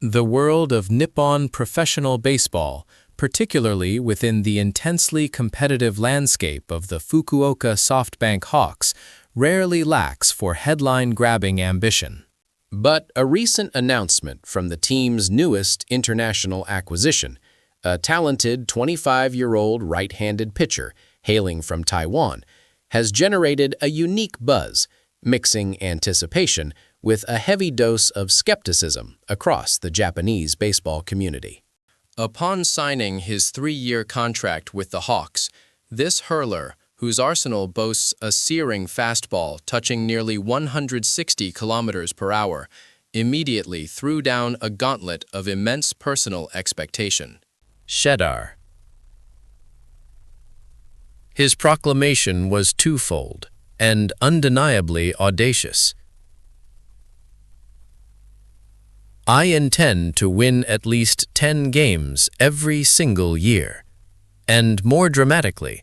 The world of Nippon professional baseball, particularly within the intensely competitive landscape of the Fukuoka SoftBank Hawks, rarely lacks for headline-grabbing ambition. But a recent announcement from the team's newest international acquisition, a talented 25-year-old right-handed pitcher hailing from Taiwan, has generated a unique buzz, mixing anticipation with a heavy dose of skepticism across the Japanese baseball community. Upon signing his 3-year contract with the Hawks, this hurler, whose arsenal boasts a searing fastball touching nearly 160 kilometers per hour, immediately threw down a gauntlet of immense personal expectation. Shedar. His proclamation was twofold and undeniably audacious. I intend to win at least 10 games every single year, and more dramatically,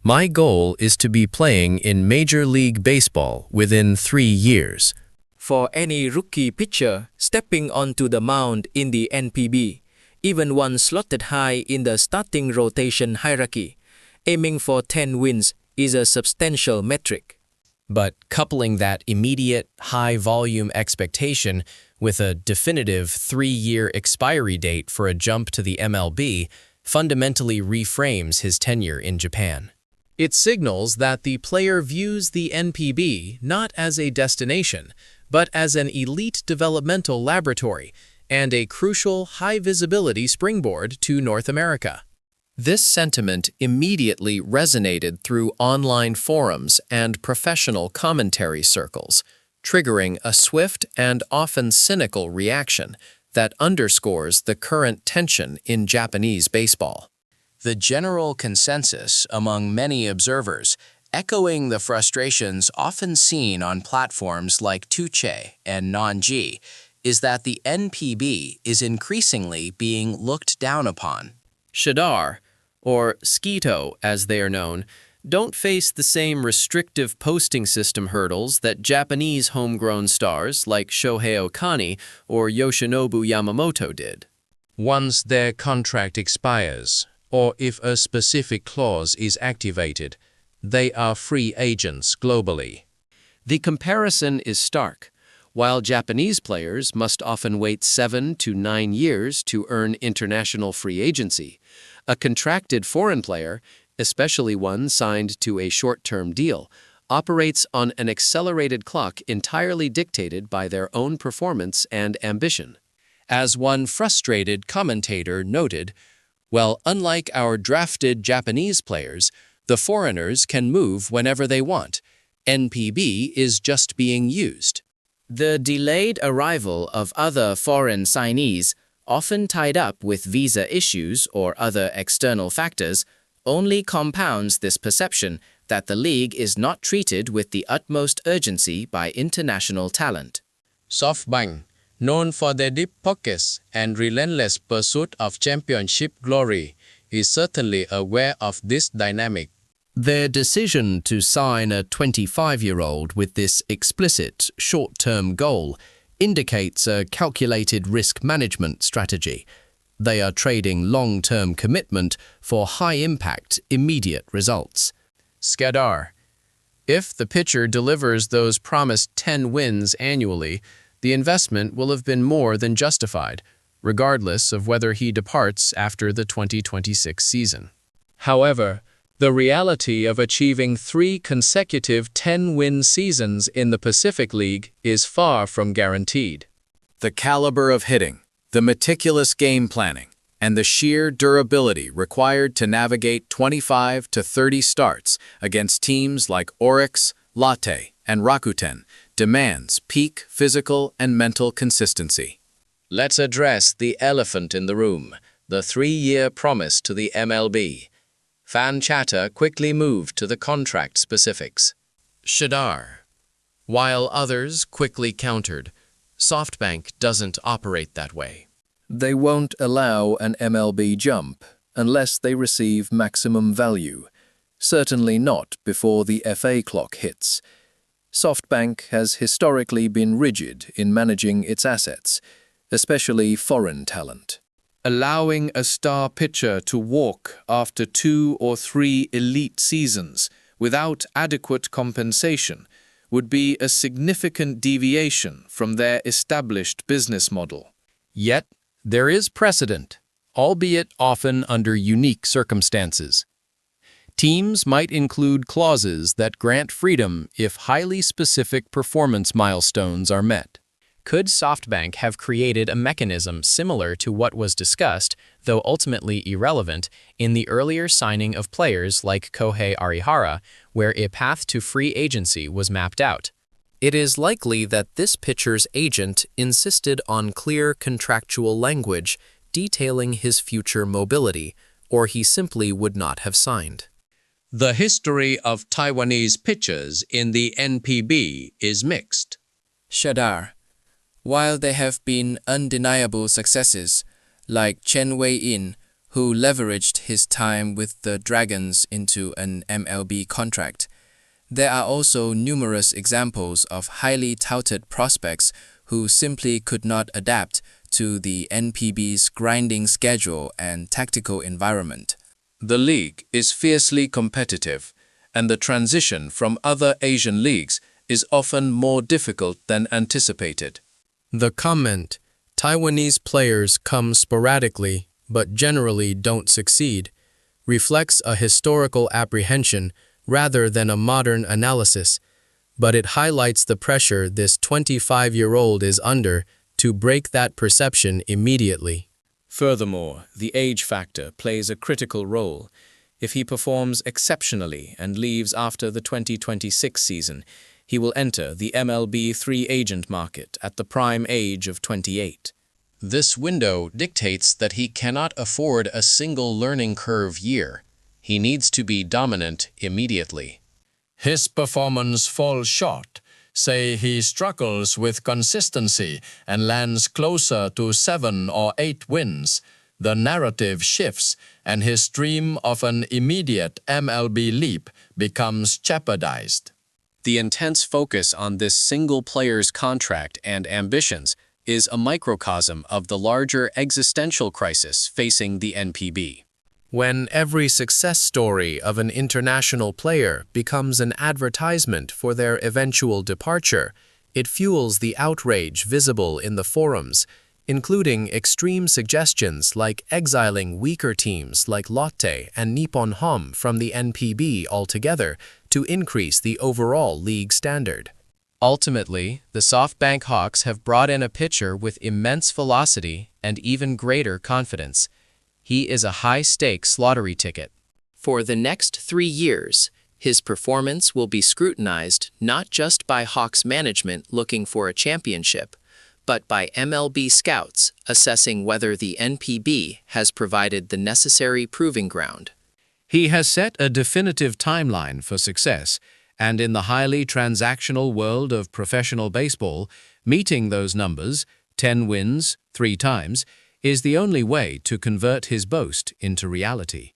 my goal is to be playing in Major League Baseball within 3 years. For any rookie pitcher stepping onto the mound in the NPB, even one slotted high in the starting rotation hierarchy, aiming for 10 wins is a substantial metric. But coupling that immediate, high-volume expectation with a definitive 3-year expiry date for a jump to the MLB fundamentally reframes his tenure in Japan. It signals that the player views the NPB not as a destination, but as an elite developmental laboratory and a crucial high-visibility springboard to North America. This sentiment immediately resonated through online forums and professional commentary circles, triggering a swift and often cynical reaction that underscores the current tension in Japanese baseball. The general consensus among many observers, echoing the frustrations often seen on platforms like Tuche and Nanji, is that the NPB is increasingly being looked down upon. Shedar, or Skito as they are known, don't face the same restrictive posting system hurdles that Japanese homegrown stars like Shohei Ohtani or Yoshinobu Yamamoto did. Once their contract expires, or if a specific clause is activated, they are free agents globally. The comparison is stark. While Japanese players must often wait 7 to 9 years to earn international free agency, a contracted foreign player, especially one signed to a short-term deal, operates on an accelerated clock entirely dictated by their own performance and ambition. As one frustrated commentator noted, well, unlike our drafted Japanese players, the foreigners can move whenever they want. NPB is just being used. The delayed arrival of other foreign signees, often tied up with visa issues or other external factors, only compounds this perception that the league is not treated with the utmost urgency by international talent. SoftBank, known for their deep pockets and relentless pursuit of championship glory, is certainly aware of this dynamic. Their decision to sign a 25-year-old with this explicit short-term goal indicates a calculated risk management strategy. They are trading long-term commitment for high-impact, immediate results. Skadar. If the pitcher delivers those promised 10 wins annually, the investment will have been more than justified, regardless of whether he departs after the 2026 season. However, the reality of achieving 3 consecutive 10-win seasons in the Pacific League is far from guaranteed. The caliber of hitting, the meticulous game planning, and the sheer durability required to navigate 25 to 30 starts against teams like Oryx, Lotte, and Rakuten demands peak physical and mental consistency. Let's address the elephant in the room, the 3-year promise to the MLB. Fan chatter quickly moved to the contract specifics. Shedar. While others quickly countered, SoftBank doesn't operate that way. They won't allow an MLB jump unless they receive maximum value, certainly not before the FA clock hits. SoftBank has historically been rigid in managing its assets, especially foreign talent. Allowing a star pitcher to walk after 2 or 3 elite seasons without adequate compensation would be a significant deviation from their established business model. Yet, there is precedent, albeit often under unique circumstances. Teams might include clauses that grant freedom if highly specific performance milestones are met. Could SoftBank have created a mechanism similar to what was discussed, though ultimately irrelevant, in the earlier signing of players like Kohei Arihara, where a path to free agency was mapped out? It is likely that this pitcher's agent insisted on clear contractual language detailing his future mobility, or he simply would not have signed. The history of Taiwanese pitchers in the NPB is mixed. Shadar. While there have been undeniable successes, like Chen Wei-in, who leveraged his time with the Dragons into an MLB contract, there are also numerous examples of highly touted prospects who simply could not adapt to the NPB's grinding schedule and tactical environment. The league is fiercely competitive, and the transition from other Asian leagues is often more difficult than anticipated. The comment, "Taiwanese players come sporadically but generally don't succeed," reflects a historical apprehension rather than a modern analysis, but it highlights the pressure this 25-year-old is under to break that perception immediately. Furthermore, the age factor plays a critical role. If he performs exceptionally and leaves after the 2026 season, he will enter the MLB free agent market at the prime age of 28. This window dictates that he cannot afford a single learning curve year. He needs to be dominant immediately. His performance falls short. Say he struggles with consistency and lands closer to 7 or 8 wins. The narrative shifts and his dream of an immediate MLB leap becomes jeopardized. The intense focus on this single player's contract and ambitions is a microcosm of the larger existential crisis facing the NPB. When every success story of an international player becomes an advertisement for their eventual departure, it fuels the outrage visible in the forums, including extreme suggestions like exiling weaker teams like Lotte and Nippon Hom from the NPB altogether to increase the overall league standard. Ultimately, the SoftBank Hawks have brought in a pitcher with immense velocity and even greater confidence. He is a high-stakes lottery ticket. For the next 3 years, his performance will be scrutinized not just by Hawks management looking for a championship, but by MLB scouts assessing whether the NPB has provided the necessary proving ground. He has set a definitive timeline for success, and in the highly transactional world of professional baseball, meeting those numbers, 10 wins, 3 times, is the only way to convert his boast into reality.